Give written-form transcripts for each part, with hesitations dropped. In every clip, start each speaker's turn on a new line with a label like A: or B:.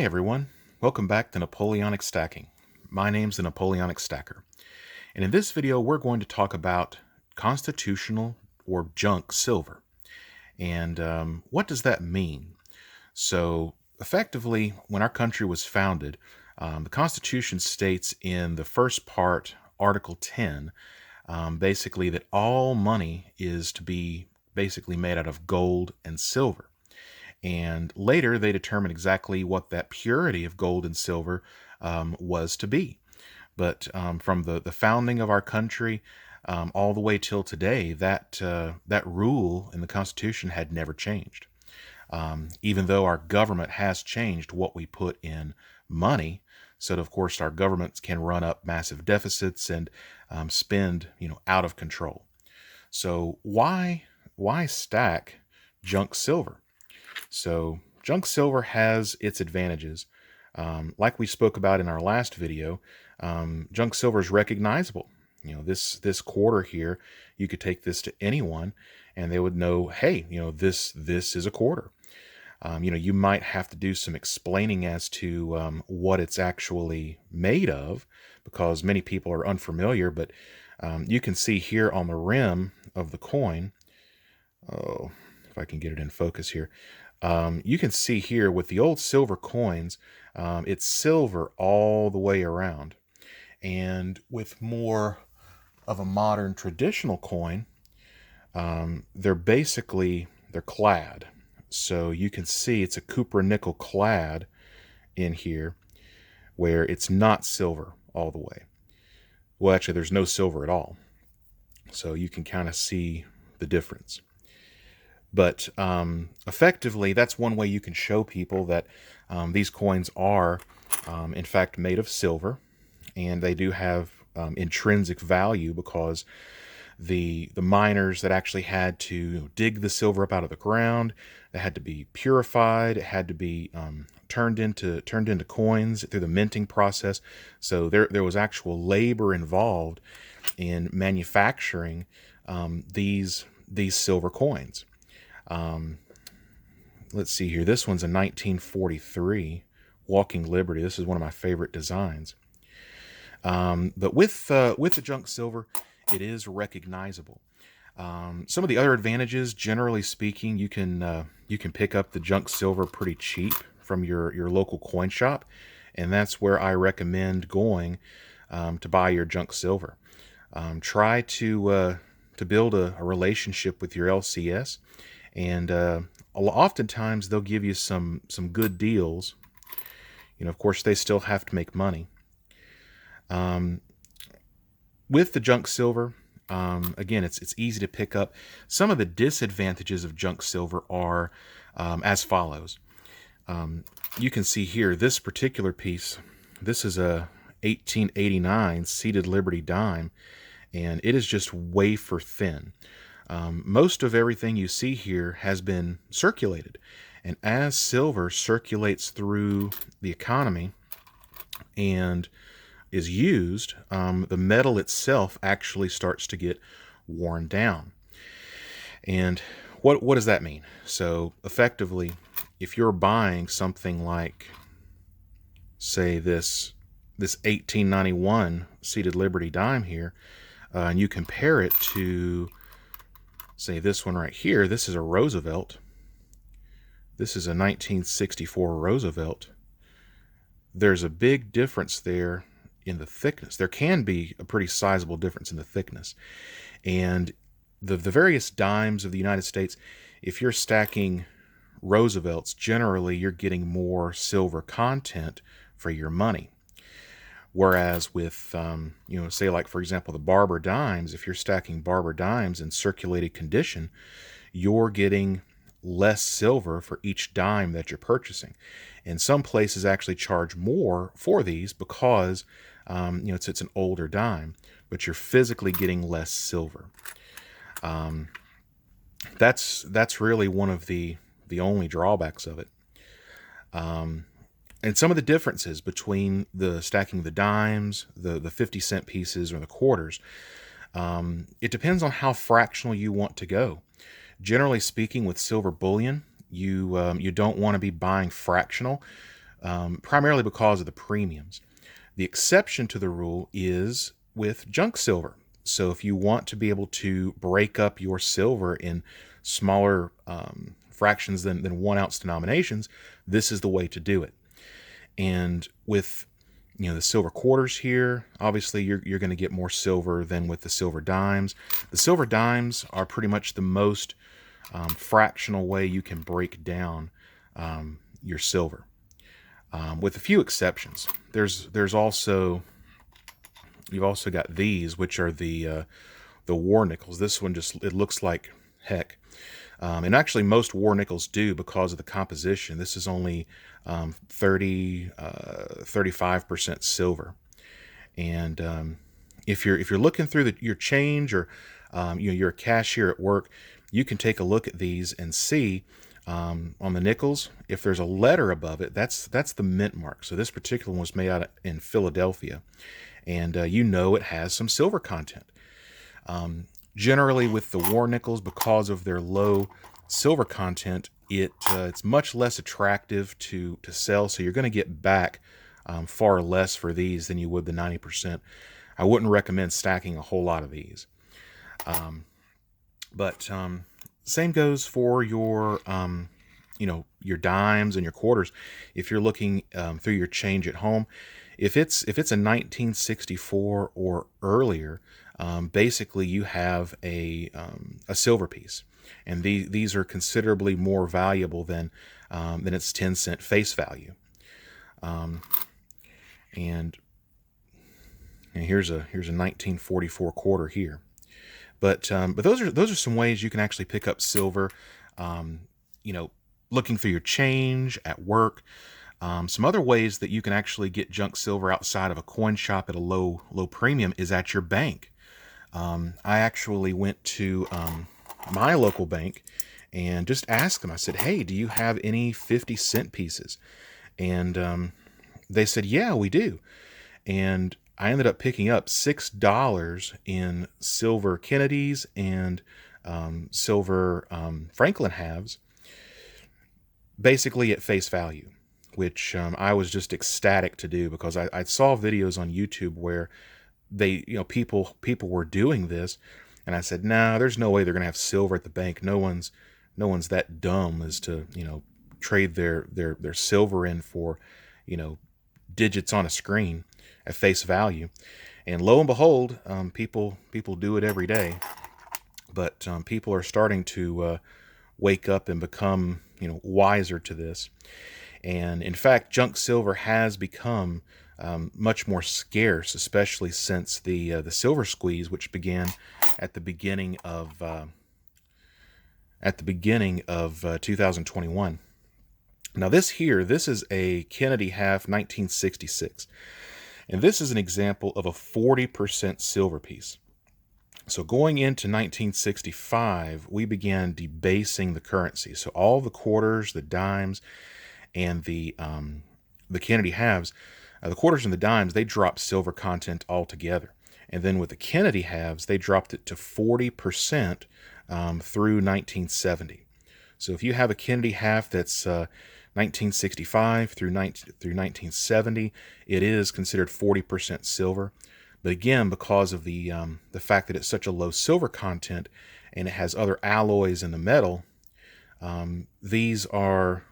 A: everyone, welcome back to Napoleonic Stacking. My name's the Napoleonic Stacker, and in this video we're going to talk about constitutional or junk silver. And what does that mean? So effectively, when our country was founded, the Constitution states in the first part, Article 10, basically that all money is to be basically made out of gold and silver. And later they determined exactly what that purity of gold and silver was to be. But from the founding of our country all the way till today, that rule in the Constitution had never changed. Even though our government has changed what we put in money, so that of course our governments can run up massive deficits and spend out of control. So why stack junk silver? So junk silver has its advantages. Like we spoke about in our last video, junk silver is recognizable. This quarter here, you could take this to anyone and they would know, hey, this is a quarter. You might have to do some explaining as to what it's actually made of, because many people are unfamiliar, but you can see here on the rim of the coin, oh, if I can get it in focus here, you can see here with the old silver coins, it's silver all the way around. And with more of a modern traditional coin, they're clad. So you can see it's a copper nickel clad in here, where it's not silver all the way. Well, actually, there's no silver at all. So you can kind of see the difference. But effectively, that's one way you can show people that these coins are, in fact, made of silver, and they do have intrinsic value, because the miners that actually had to dig the silver up out of the ground, it had to be purified, it had to be turned into coins through the minting process. So there was actual labor involved in manufacturing these silver coins. Let's see here. This one's a 1943 Walking Liberty. This is one of my favorite designs. But with the junk silver, it is recognizable. Some of the other advantages, generally speaking, you can pick up the junk silver pretty cheap from your local coin shop, and that's where I recommend going to buy your junk silver. Try to build a relationship with your LCS. And oftentimes they'll give you some good deals. Of course, they still have to make money. With the junk silver, again, it's easy to pick up. Some of the disadvantages of junk silver are as follows. You can see here, this particular piece, this is a 1889 seated Liberty dime, and it is just wafer thin. Most of everything you see here has been circulated. And as silver circulates through the economy and is used, the metal itself actually starts to get worn down. And what does that mean? So effectively, if you're buying something like, say, this 1891 seated Liberty dime here, and you compare it to, say, this one right here, this is a Roosevelt. This is a 1964 Roosevelt. There's a big difference there in the thickness. There can be a pretty sizable difference in the thickness. And the various dimes of the United States, if you're stacking Roosevelts, generally you're getting more silver content for your money. Whereas with, say like, for example, the Barber dimes, if you're stacking Barber dimes in circulated condition, you're getting less silver for each dime that you're purchasing. And some places actually charge more for these because, it's an older dime, but you're physically getting less silver. That's really one of the only drawbacks of it. And some of the differences between the stacking the dimes, the 50-cent pieces, or the quarters, it depends on how fractional you want to go. Generally speaking, with silver bullion, you don't want to be buying fractional. primarily because of the premiums. The exception to the rule is with junk silver. So if you want to be able to break up your silver in smaller fractions than 1 ounce denominations, this is the way to do it. And with the silver quarters here, obviously you're going to get more silver than with the silver dimes. The silver dimes are pretty much the most fractional way you can break down your silver, with a few exceptions. There's also, you've also got these, which are the war nickels. This one it looks like heck. And actually most war nickels do because of the composition. This is only 35% silver. And if you're looking through your change, or you're a cashier at work, you can take a look at these and see on the nickels, if there's a letter above it, that's the mint mark. So this particular one was made out in Philadelphia, and it has some silver content. Generally with the war nickels, because of their low silver content, it's much less attractive to sell, so you're going to get back far less for these than you would the 90%. I wouldn't recommend stacking a whole lot of these. But same goes for your your dimes and your quarters. If you're looking through your change at home, if it's a 1964 or earlier, basically you have a silver piece, and these are considerably more valuable than its 10-cent face value. And here's a 1944 quarter here. But those are some ways you can actually pick up silver. Looking through your change at work. Some other ways that you can actually get junk silver outside of a coin shop at a low premium is at your bank. I actually went to my local bank and just asked them. I said, "Hey, do you have any 50-cent pieces?" And they said, "Yeah, we do." And I ended up picking up $6 in silver Kennedys and silver Franklin halves, basically at face value, which I was just ecstatic to do, because I saw videos on YouTube where people were doing this, and I said, "Nah, there's no way they're gonna have silver at the bank. No one's that dumb as to trade their silver in for digits on a screen at face value." And lo and behold, people do it every day. But people are starting to wake up and become wiser to this. And in fact, junk silver has become much more scarce, especially since the silver squeeze, which began at the beginning of 2021. Now this is a Kennedy half 1966. And this is an example of a 40% silver piece. So going into 1965, we began debasing the currency. So all the quarters, the dimes, and the Kennedy halves, the quarters and the dimes, they dropped silver content altogether. And then with the Kennedy halves, they dropped it to 40% through 1970. So if you have a Kennedy half that's 1965 through 1970, it is considered 40% silver. But again, because of the fact that it's such a low silver content and it has other alloys in the metal, these are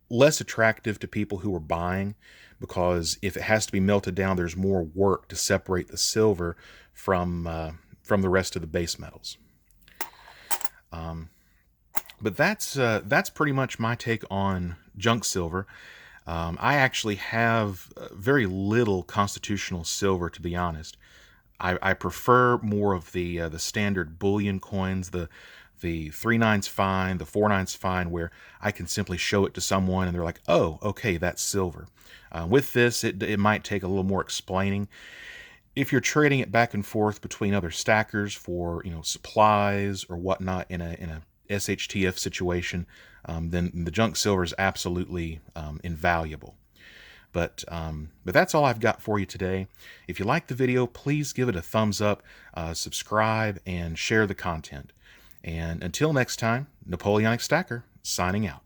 A: less attractive to people who are buying, because if it has to be melted down, there's more work to separate the silver from the rest of the base metals. But that's pretty much my take on junk silver. I actually have very little constitutional silver, to be honest. I prefer more of the standard bullion coins, the 3/9's fine, the 4/9's fine, where I can simply show it to someone and they're like, "Oh, okay, that's silver." With this, it might take a little more explaining. If you're trading it back and forth between other stackers for supplies or whatnot in a SHTF situation, then the junk silver is absolutely invaluable. But that's all I've got for you today. If you like the video, please give it a thumbs up, subscribe, and share the content. And until next time, Napoleonic Stacker, signing out.